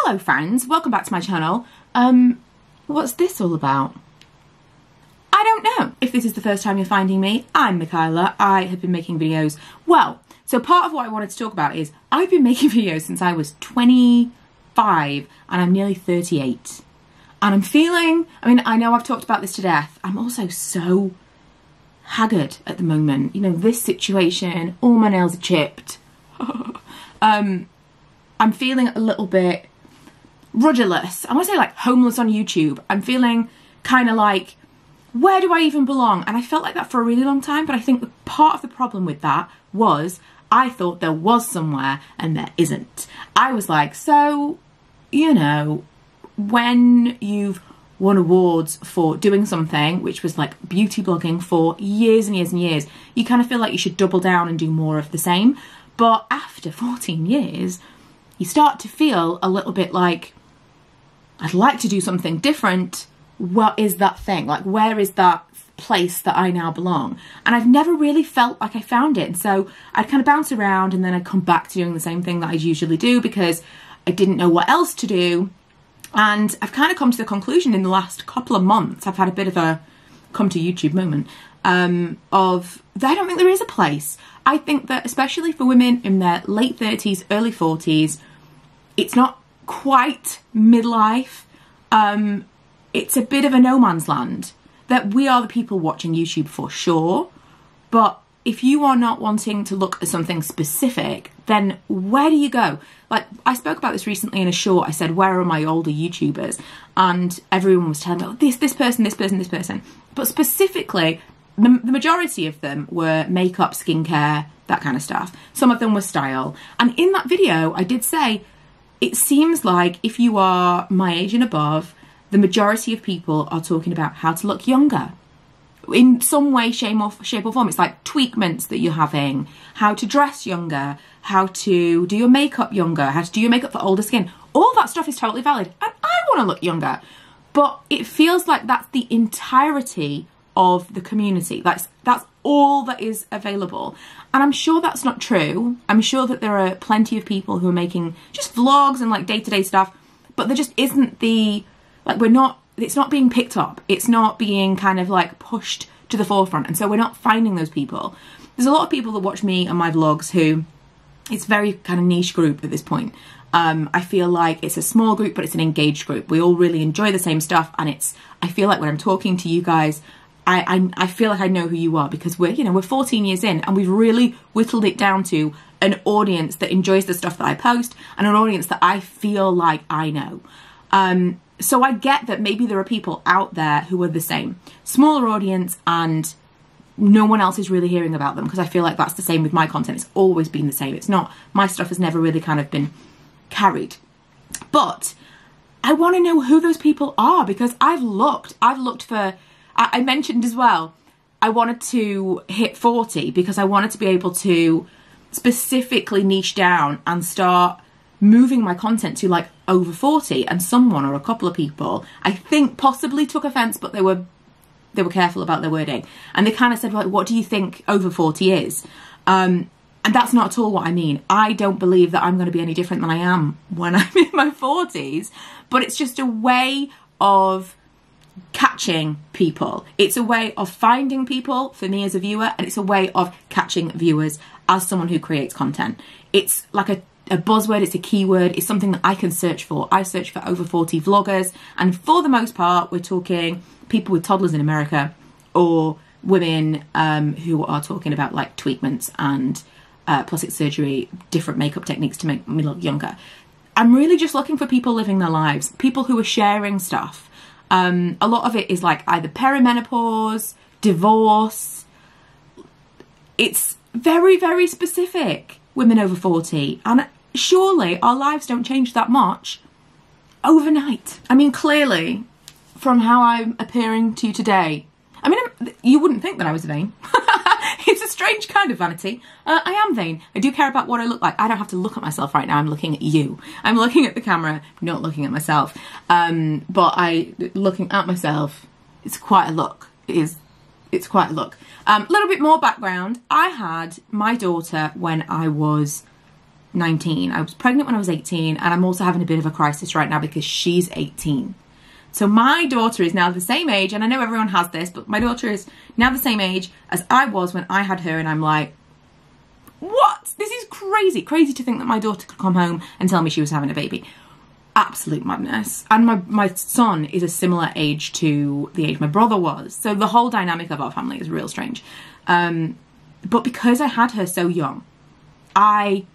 Hello friends, welcome back to my channel. What's this all about? I don't know. If this is the first time you're finding me, I'm Michaela. I have been making videos. Well, so part of what I wanted to talk about is I've been making videos since I was 25 and I'm nearly 38. And I'm feeling, I mean, I know I've talked about this to death. I'm also so haggard at the moment. You know, this situation, all my nails are chipped. I'm feeling a little bit rudderless. I want to say like homeless on YouTube. I'm feeling kind of like, where do I even belong? And I felt like that for a really long time, but I think the part of the problem with that was I thought there was somewhere and there isn't. I was like, so, you know, when you've won awards for doing something, which was like beauty blogging for years and years and years, you kind of feel like you should double down and do more of the same. But after 14 years, you start to feel a little bit like, I'd like to do something different. What is that thing? Like, where is that place that I now belong? And I've never really felt like I found it. And so I'd kind of bounce around and then I'd come back to doing the same thing that I usually do because I didn't know what else to do. And I've kind of come to the conclusion in the last couple of months, I've had a bit of a come to YouTube moment, of that I don't think there is a place. I think that especially for women in their late 30s, early 40s, it's not quite midlife. It's a bit of a no man's land. That we are the people watching YouTube for sure, but if you are not wanting to look at something specific, then where do you go? Like, I spoke about this recently in a short. I said, where are my older YouTubers? And everyone was telling me, oh, this person. But specifically, the majority of them were makeup, skincare, that kind of stuff. Some of them were style. And in that video, I did say, it seems like if you are my age and above, the majority of people are talking about how to look younger. In some way, shape or form. It's like tweakments that you're having, how to dress younger, how to do your makeup younger, how to do your makeup for older skin. All that stuff is totally valid. And I want to look younger. But it feels like that's the entirety of the community. That's all that is available. And I'm sure that's not true. I'm sure that there are plenty of people who are making just vlogs and like day-to-day stuff, but there just isn't the, like, it's not being picked up. It's not being kind of like pushed to the forefront. And so we're not finding those people. There's a lot of people that watch me and my vlogs who, it's very kind of niche group at this point. I feel like it's a small group, but it's an engaged group. We all really enjoy the same stuff. And I feel like when I'm talking to you guys, I feel like I know who you are because we're 14 years in and we've really whittled it down to an audience that enjoys the stuff that I post and an audience that I feel like I know. So I get that maybe there are people out there who are the same. Smaller audience and no one else is really hearing about them because I feel like that's the same with my content. It's always been the same. It's not, my stuff has never really kind of been carried. But I want to know who those people are because I've looked for, I mentioned as well, I wanted to hit 40 because I wanted to be able to specifically niche down and start moving my content to like over 40, and someone or a couple of people I think possibly took offense, but they were careful about their wording and they kind of said, like, what do you think over 40 is? And that's not at all what I mean. I don't believe that I'm going to be any different than I am when I'm in my 40s, but it's just a way of catching people. It's a way of finding people for me as a viewer, and it's a way of catching viewers as someone who creates content. It's like a buzzword, it's a keyword, it's something that I can search for. I search for over 40 vloggers, and for the most part we're talking people with toddlers in America or women who are talking about like tweakments and plastic surgery, different makeup techniques to make me look younger. I'm really just looking for people living their lives, people who are sharing stuff. A lot of it is like either perimenopause, divorce. It's very, very specific. Women over 40, and surely our lives don't change that much overnight. I mean, clearly from how I'm appearing to you today, I mean, you wouldn't think that I was vain. It's a strange kind of vanity. I am vain. I do care about what I look like. I don't have to look at myself right now. I'm looking at you. I'm looking at the camera, not looking at myself. But looking at myself, it's quite a look. It's quite a look. A little bit more background. I had my daughter when I was 19. I was pregnant when I was 18, and I'm also having a bit of a crisis right now because she's 18. So my daughter is now the same age, and I know everyone has this, but my daughter is now the same age as I was when I had her, and I'm like, what? This is crazy. Crazy to think that my daughter could come home and tell me she was having a baby. Absolute madness. And my son is a similar age to the age my brother was. So the whole dynamic of our family is real strange. But because I had her so young, I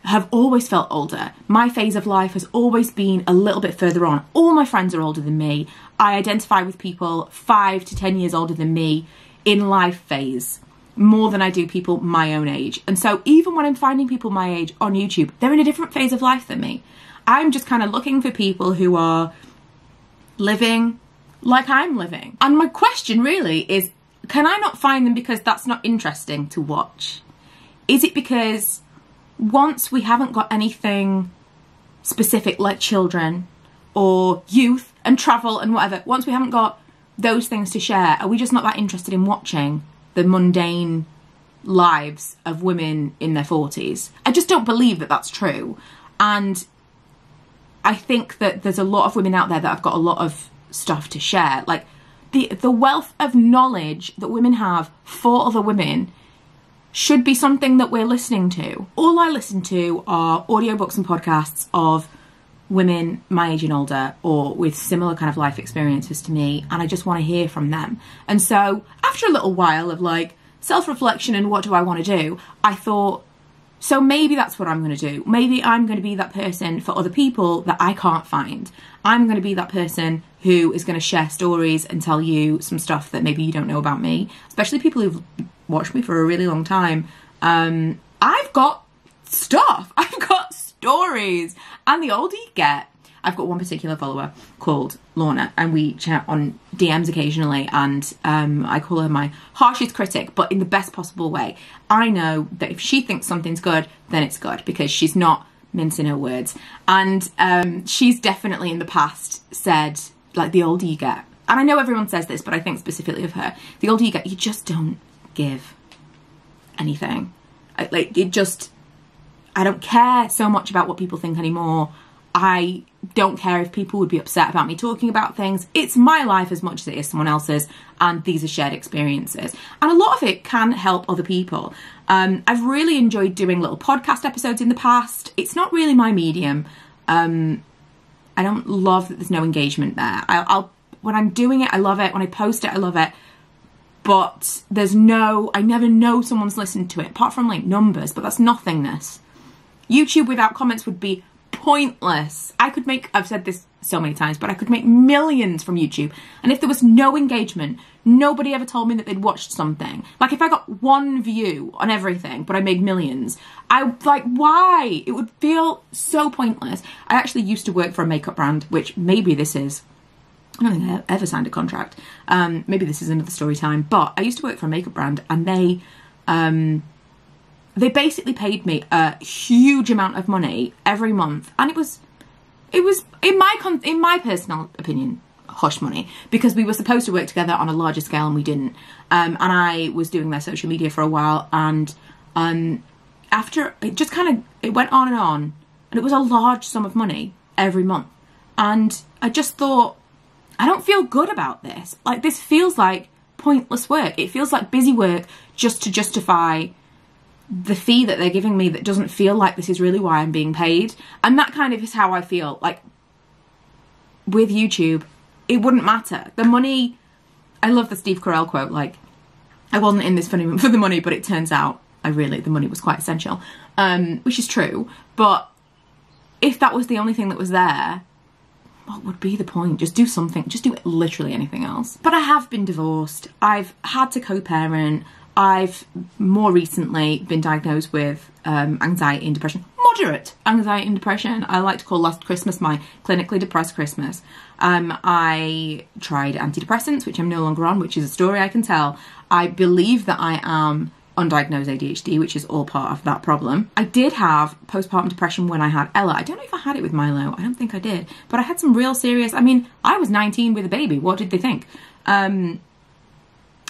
have always felt older. My phase of life has always been a little bit further on. All my friends are older than me. I identify with people 5 to 10 years older than me in life phase, more than I do people my own age. And so even when I'm finding people my age on YouTube, they're in a different phase of life than me. I'm just kind of looking for people who are living like I'm living. And my question really is, can I not find them because that's not interesting to watch? Is it because once we haven't got anything specific like children or youth and travel and whatever, once we haven't got those things to share, are we just not that interested in watching the mundane lives of women in their 40s? I just don't believe that that's true. And I think that there's a lot of women out there that have got a lot of stuff to share. Like the wealth of knowledge that women have for other women should be something that we're listening to. All I listen to are audiobooks and podcasts of women my age and older, or with similar kind of life experiences to me, and I just want to hear from them. And so after a little while of like self-reflection and what do I want to do, I thought, so maybe that's what I'm going to do. Maybe I'm going to be that person for other people that I can't find. I'm going to be that person who is going to share stories and tell you some stuff that maybe you don't know about me, especially people who've watched me for a really long time. I've got stuff. I've got stories. And the older you get, I've got one particular follower called Lorna, and we chat on DMs occasionally, and I call her my harshest critic, but in the best possible way. I know that if she thinks something's good, then it's good, because she's not mincing her words. And she's definitely in the past said, like, the older you get, and I know everyone says this, but I think specifically of her, the older you get, you just don't give anything. I don't care so much about what people think anymore. I don't care if people would be upset about me talking about things. It's my life as much as it is someone else's, and these are shared experiences. And a lot of it can help other people. I've really enjoyed doing little podcast episodes in the past. It's not really my medium. I don't love that there's no engagement there. When I'm doing it, I love it. When I post it, I love it. But I never know someone's listened to it, apart from like numbers, but that's nothingness. YouTube without comments would be pointless. I've said this so many times, but I could make millions from YouTube. And if there was no engagement, nobody ever told me that they'd watched something. Like if I got one view on everything, but I made millions, why? It would feel so pointless. I actually used to work for a makeup brand, which maybe this is, I don't think I ever signed a contract. Maybe this is another story time, but I used to work for a makeup brand, and they basically paid me a huge amount of money every month, and it was in my personal opinion hush money, because we were supposed to work together on a larger scale and we didn't. And I was doing their social media for a while, and after it went on, and it was a large sum of money every month, and I just thought, I don't feel good about this. Like, this feels like pointless work. It feels like busy work just to justify the fee that they're giving me, that doesn't feel like this is really why I'm being paid. And that kind of is how I feel. Like, with YouTube, it wouldn't matter. The money, I love the Steve Carell quote, like, I wasn't in this for the money, but it turns out the money was quite essential, which is true. But if that was the only thing that was there, what would be the point? Just do something. Just do literally anything else. But I have been divorced. I've had to co-parent. I've more recently been diagnosed with anxiety and depression. Moderate anxiety and depression. I like to call last Christmas my clinically depressed Christmas. I tried antidepressants, which I'm no longer on, which is a story I can tell. I believe that I am undiagnosed ADHD, which is all part of that problem. I did have postpartum depression when I had Ella. I don't know if I had it with Milo. I don't think I did. But I had some real serious... I mean, I was 19 with a baby. What did they think?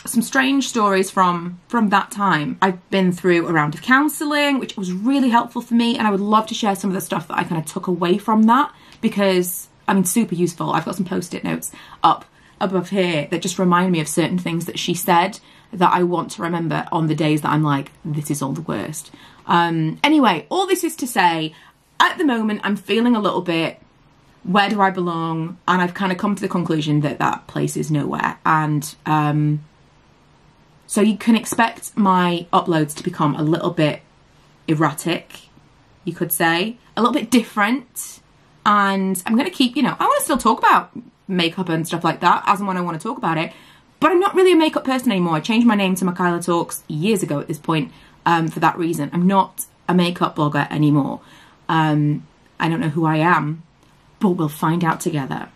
some strange stories from that time. I've been through a round of counselling, which was really helpful for me, and I would love to share some of the stuff that I kind of took away from that, because, I mean, super useful. I've got some post-it notes up above here that just remind me of certain things that she said that I want to remember on the days that I'm like, this is all the worst. Anyway, all this is to say, at the moment, I'm feeling a little bit, where do I belong? And I've kind of come to the conclusion that that place is nowhere. And so you can expect my uploads to become a little bit erratic, you could say, a little bit different. And I'm going to keep, you know, I want to still talk about makeup and stuff like that as and when I want to talk about it. But I'm not really a makeup person anymore. I changed my name to Michaela Talks years ago at this point for that reason. I'm not a makeup blogger anymore. I don't know who I am, but we'll find out together.